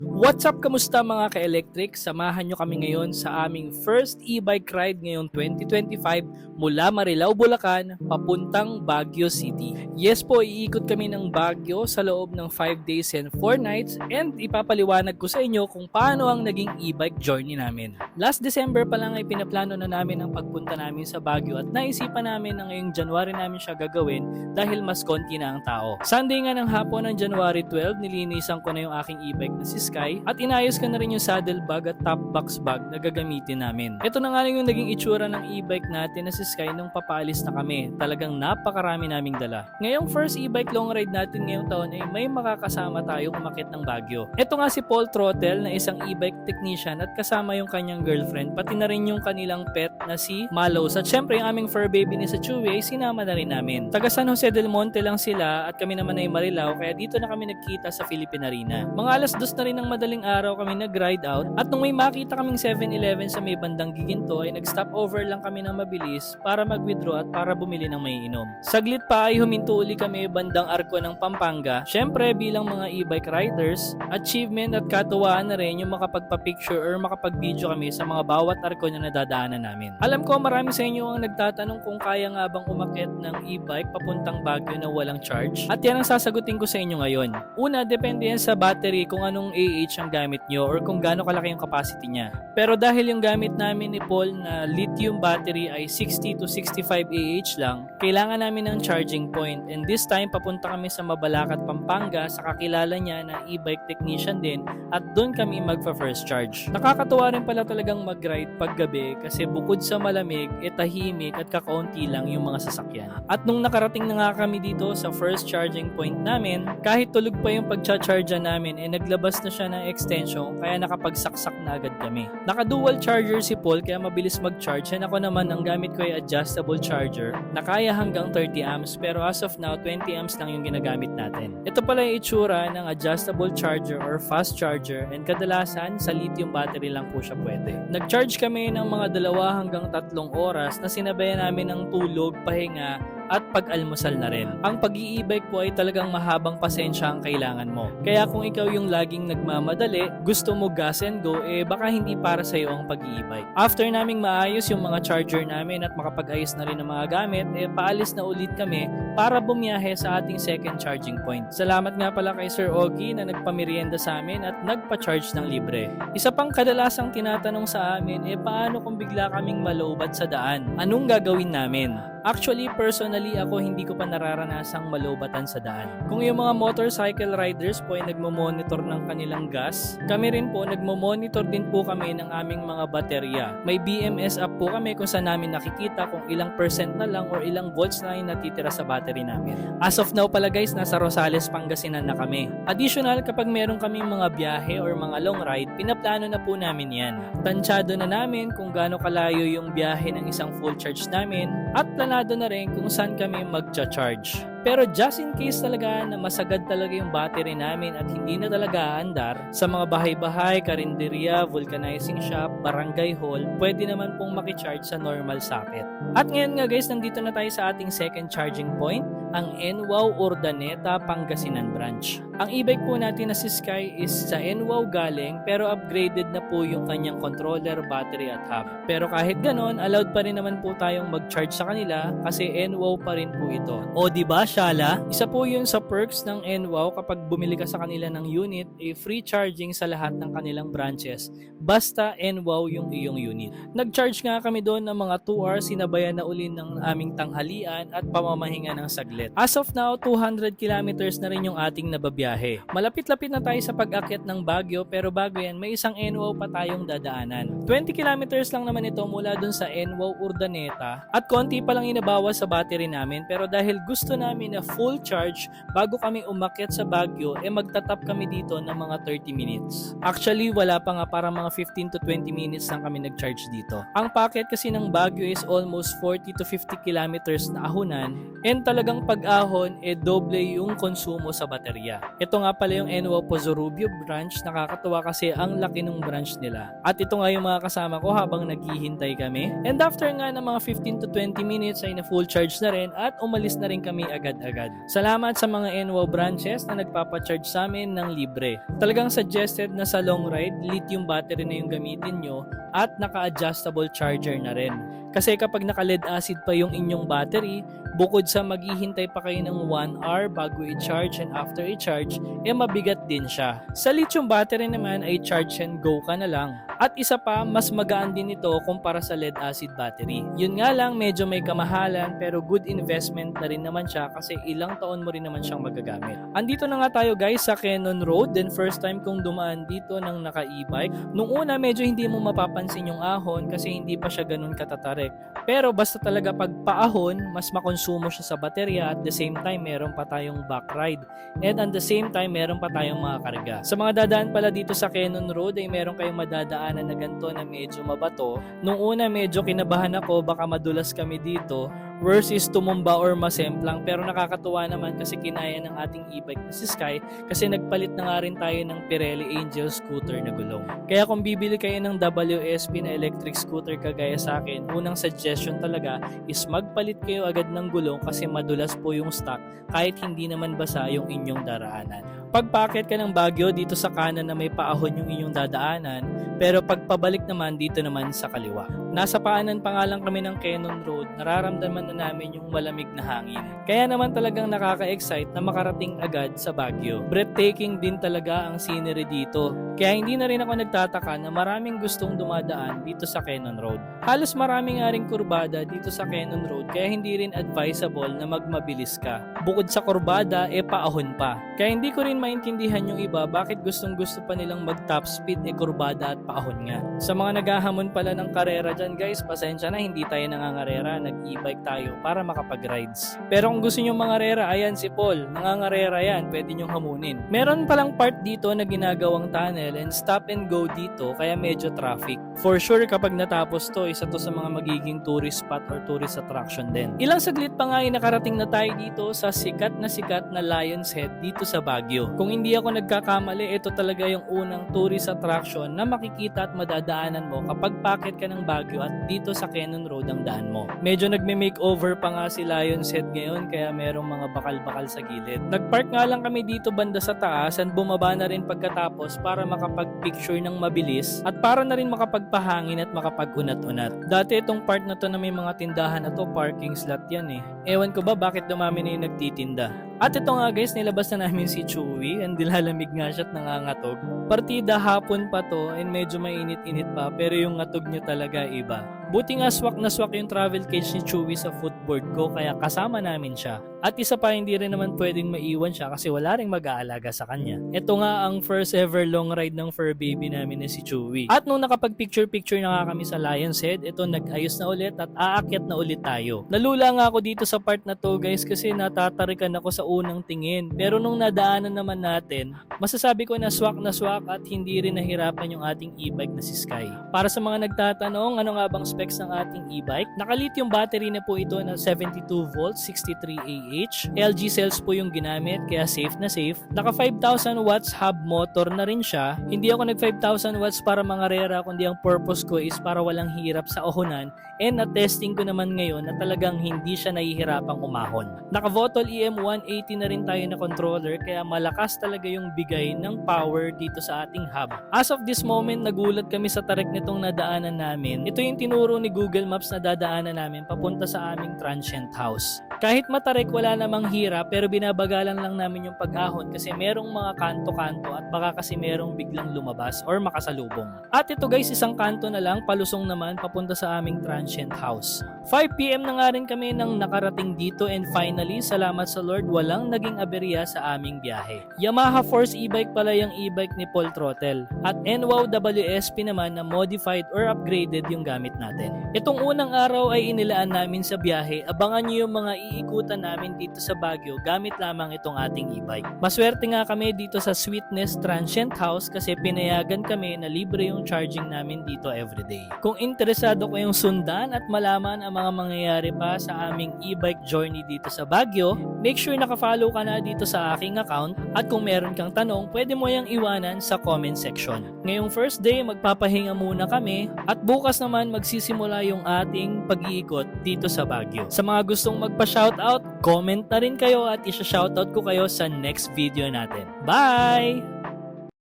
What's up, kamusta mga ka-electric? Samahan nyo kami ngayon sa aming first e-bike ride ngayong 2025 mula Marilao, Bulacan, papuntang Baguio City. Yes po, iikot kami ng Baguio sa loob ng 5 days and 4 nights and ipapaliwanag ko sa inyo kung paano ang naging e-bike journey namin. Last December pa lang ay pinaplano na namin ang pagpunta namin sa Baguio at naisipan namin na ngayong January namin siya gagawin dahil mas konti na ang tao. Sunday nga ng hapon ng January 12, nilinisan ko na yung aking e-bike na si Sky at inayos ko na rin yung saddle bag at top box bag na gagamitin namin. Ito na nga yung naging itsura ng e-bike natin na si Sky nung papaalis na kami. Talagang napakarami naming dala. Ngayong first e-bike long ride natin ngayong taon ay may makakasama tayong umakyat ng Baguio. Ito nga si Paul Trottel na isang e-bike technician at kasama yung kanyang girlfriend, pati na rin yung kanilang pet na si Malos at syempre yung aming fur baby ni sa Chewy ay sinama na rin namin. Taga San Jose del Monte lang sila at kami naman ay Marilao kaya dito na kami nagkita sa Philippine Arena. Mga alas 2 na rin ng madaling araw kami nag-ride out at nung may makita kaming 7-Eleven sa may bandang Giginto ay nag-stop over lang kami ng mabilis para mag-withdraw at para bumili ng may inom. Saglit pa ay huminto uli kami bandang Arco ng Pampanga. Syempre bilang mga e-bike riders, achievement at katuwaan na rin yung makapagpa-picture or makapag-video kami sa mga bawat arko na nadadaanan namin. Alam ko marami sa inyo ang nagtatanong kung kaya nga bang umakyat ng e-bike papuntang Baguio na walang charge at yan ang sasagutin ko sa inyo ngayon. Una, depende yan sa battery kung anong AH ang gamit nyo or kung gaano kalaki yung capacity niya. Pero dahil yung gamit namin ni Paul na lithium battery ay 60 to 65 AH lang, kailangan namin ng charging point and this time papunta kami sa Mabalacat, Pampanga sa kakilala niya na e-bike technician din at doon kami magpa-first charge. Nakakatuwa rin pala talagang mag-ride paggabi kasi bukod sa malamig, tahimik at kakaunti lang yung mga sasakyan. At nung nakarating na nga kami dito sa first charging point namin, kahit tulog pa yung pagcha-charge namin, naglabas na siya ng extension kaya nakapagsaksak na agad kami. Naka-dual charger si Paul kaya mabilis mag-charge and ako naman ang gamit ko ay adjustable charger na kaya hanggang 30 amps pero as of now 20 amps lang yung ginagamit natin. Ito pala yung itsura ng adjustable charger or fast charger and kadalasan sa lithium battery lang po siya pwede. Nag-charge kami ng mga 2 hanggang 3 oras na sinabayan namin ng tulog, pahinga at pag-almusal na rin. Ang pag-i-e-bike po ay talagang mahabang pasensya ang kailangan mo. Kaya kung ikaw yung laging nagmamadali, gusto mo gas and go, baka hindi para sa'yo ang pag-i-e-bike. After naming maayos yung mga charger namin at makapag-ayos na rin ng mga gamit, paalis na ulit kami para bumiyahe sa ating second charging point. Salamat nga pala kay Sir Ogie na nagpamerienda sa amin at nagpa-charge ng libre. Isa pang kadalasang tinatanong sa amin, paano kung bigla kaming malowbat sa daan? Anong gagawin namin? Actually, personally, ako hindi ko pa nararanasang malobatan sa daan. Kung yung mga motorcycle riders po ay nagmo-monitor ng kanilang gas, kami rin po nagmo-monitor din po kami ng aming mga baterya. May BMS app po kami kung saan namin nakikita kung ilang percent na lang or ilang volts na yung natitira sa battery namin. As of now pala guys, nasa Rosales, Pangasinan na kami. Additional, kapag meron kaming mga biyahe or mga long ride, pinaplano na po namin yan. Tansyado na namin kung gaano kalayo yung biyahe ng isang full charge namin at planado na rin kung saan kami magcha-charge. Pero just in case talaga na masagad talaga yung battery namin at hindi na talaga aandar, sa mga bahay-bahay, karinderya, vulcanizing shop, barangay hall, pwede naman pong makicharge sa normal socket. At ngayon nga guys, nandito na tayo sa ating second charging point, ang NWOW Urdaneta, Pangasinan branch. Ang e-bike po natin na si Sky is sa NWOW galing pero upgraded na po yung kanyang controller, battery at hub. Pero kahit ganon, allowed pa rin naman po tayong mag-charge sa kanila kasi NWOW pa rin po ito. O diba Shala? Isa po yun sa perks ng NWOW kapag bumili ka sa kanila ng unit, free charging sa lahat ng kanilang branches. Basta NWOW yung iyong unit. Nag-charge nga kami doon ng mga 2 hours, sinabayan na uli ng aming tanghalian at pamamahinga ng saglit. As of now, 200 kilometers na rin yung ating nababiyahe. Malapit-lapit na tayo sa pag-akyat ng Baguio pero bago yan, may isang NWOW pa tayong dadaanan. 20 kilometers lang naman ito mula dun sa NWOW Urdaneta at konti pa lang inabawas sa battery namin pero dahil gusto namin na full charge bago kami umakyat sa Baguio, magtatap kami dito ng mga 30 minutes. Actually, wala pa nga, para mga 15 to 20 minutes lang kami nag-charge dito. Ang packet kasi ng Baguio is almost 40 to 50 kilometers na ahunan and talagang pag-ahon doble yung konsumo sa baterya. Ito nga pala yung NWOW Pozorubio branch. Nakakatuwa kasi ang laki ng branch nila. At ito nga yung mga kasama ko habang naghihintay kami. And after nga ng mga 15 to 20 minutes ay na full charge na rin at umalis na rin kami agad agad-agad. Salamat sa mga NWOW branches na nagpapacharge sa amin ng libre. Talagang suggested na sa long ride, lithium battery na yung gamitin nyo at naka-adjustable charger na rin. Kasi kapag naka-lead acid pa yung inyong battery, bukod sa maghihintay pa kayo ng 1 hour bago i-charge and after i-charge, mabigat din siya. Sa lithium battery naman ay charge and go ka na lang. At isa pa, mas magaan din ito kumpara sa lead acid battery. Yun nga lang, medyo may kamahalan pero good investment na rin naman siya kasi ilang taon mo rin naman siyang magagamit. Andito na nga tayo guys sa Cannon Road, then first time kong dumaan dito ng naka-e-bike. Nung una medyo hindi mo mapapansin yung ahon kasi hindi pa siya ganun katatarik. Pero basta talaga pag paahon, mas makonsumo siya sa baterya at the same time meron pa tayong back ride. And at the same time meron pa tayong mga karga. Sa mga dadaan pala dito sa Cannon Road ay meron kayong madadaanan na ganito na medyo mabato. Nung una medyo kinabahan ako baka madulas kami dito versus tumumba or masemplang, pero nakakatuwa naman kasi kinaya ng ating e-bike na si Sky kasi nagpalit na nga rin tayo ng Pirelli Angel scooter na gulong. Kaya kung bibili kayo ng WSP na electric scooter kagaya sa akin, unang suggestion talaga is magpalit kayo agad ng gulong kasi madulas po yung stock kahit hindi naman basa yung inyong daraanan. Pagpakit ka ng Baguio dito sa kanan na may paahon yung inyong dadaanan, pero pagpabalik naman dito naman sa kaliwa. Nasa paanan pa nga lang kami ng Cannon Road, nararamdaman na namin yung malamig na hangin. Kaya naman talagang nakaka-excite na makarating agad sa Baguio. Breathtaking din talaga ang scenery dito. Kaya hindi na rin ako nagtataka na maraming gustong dumadaan dito sa Cannon Road. Halos marami nga ring kurbada dito sa Cannon Road kaya hindi rin advisable na magmabilis ka. Bukod sa kurbada, paahon pa. Kaya hindi ko rin maintindihan yung iba bakit gustong gusto pa nilang mag top speed kurbada at paahon nga. Sa mga naghahamon pala ng karera dyan guys, pasensya na hindi tayo nangangarera, nag-e-bike tayo para makapag-rides. Pero kung gusto nyo mangarera, ayan si Paul, nangangarera yan, pwede nyong hamunin. Meron palang part dito na ginagawang tunnel and stop and go dito kaya medyo traffic. For sure kapag natapos to, isa to sa mga magiging tourist spot or tourist attraction din. Ilang saglit pa nga ay nakarating na tayo dito sa sikat na Lion's Head dito sa Baguio. Kung hindi ako nagkakamali, ito talaga yung unang tourist attraction na makikita at madadaanan mo kapag packet ka ng Baguio at dito sa Cannon Road ang daan mo. Medyo nagme-makeover pa nga si Lion's Head ngayon kaya merong mga bakal-bakal sa gilid. Nagpark nga lang kami dito banda sa taas and bumaba na rin pagkatapos para makapag-picture ng mabilis at para na rin makapagpahangin at makapag-unat-unat. Dati itong part na to na may mga tindahan na to, parking slot yan eh. Ewan ko ba bakit dumami na yung nagtitinda. At ito nga guys, nilabas na namin si Chewy and nilalamig nga siya at nangangatog. Partida hapon pa to and medyo mainit-init pa pero yung ngatog niya talaga iba. Buti nga swak na swak yung travel cage ni Chewy sa footboard ko kaya kasama namin siya. At isa pa, hindi rin naman pwedeng maiwan siya kasi wala ring mag-aalaga sa kanya. Ito nga ang first ever long ride ng fur baby namin na si Chewy. At nung nakapag-picture-picture na nga kami sa Lion's Head, ito nag-ayos na ulit at aakyat na ulit tayo. Nalula nga ako dito sa part na to guys kasi natatarikan ako sa unang tingin. Pero nung nadaanan naman natin, masasabi ko na swak at hindi rin nahirapan yung ating e-bike na si Sky. Para sa mga nagtatanong, ano nga bang specs ng ating e-bike? Naka-lithium battery na po ito na 72 volts, 63 Ah. LG cells po yung ginamit kaya safe na safe. Naka 5,000 watts hub motor na rin siya. Hindi ako nag 5,000 watts para mangarera kundi ang purpose ko is para walang hirap sa ohonan and na-testing ko naman ngayon na talagang hindi siya nahihirapang umahon. Naka Votol EM180 na rin tayo na controller kaya malakas talaga yung bigay ng power dito sa ating hub. As of this moment, nagulat kami sa tarik nitong nadaanan namin. Ito yung tinuro ni Google Maps na dadaanan namin papunta sa aming transient house. Kahit matarik, wala namang hirap pero binabagalan lang namin yung pag-ahon kasi merong mga kanto-kanto at baka kasi merong biglang lumabas or makasalubong. At ito guys, isang kanto na lang, palusong naman papunta sa aming transient house. 5 PM na nga rin kami nang nakarating dito and finally, salamat sa Lord, walang naging aberya sa aming biyahe. Yamaha Force e-bike pala yung e-bike ni Paul Trottel at NWOW WSP naman na modified or upgraded yung gamit natin. Itong unang araw ay inilaan namin sa biyahe, abangan nyo yung mga iikutan namin dito sa Baguio gamit lamang itong ating e-bike. Maswerte nga kami dito sa Sweetness Transient House kasi pinayagan kami na libre yung charging namin dito everyday. Kung interesado kayong sundan at malaman ang mga mangyayari pa sa aming e-bike journey dito sa Baguio, make sure naka-follow ka na dito sa aking account at kung meron kang tanong, pwede mo yung iwanan sa comment section. Ngayong first day, magpapahinga muna kami at bukas naman magsisimula yung ating pag-iikot dito sa Baguio. Sa mga gustong magpa-shoutout, comment Mag-comment na rin kayo at isa-shoutout ko kayo sa next video natin. Bye!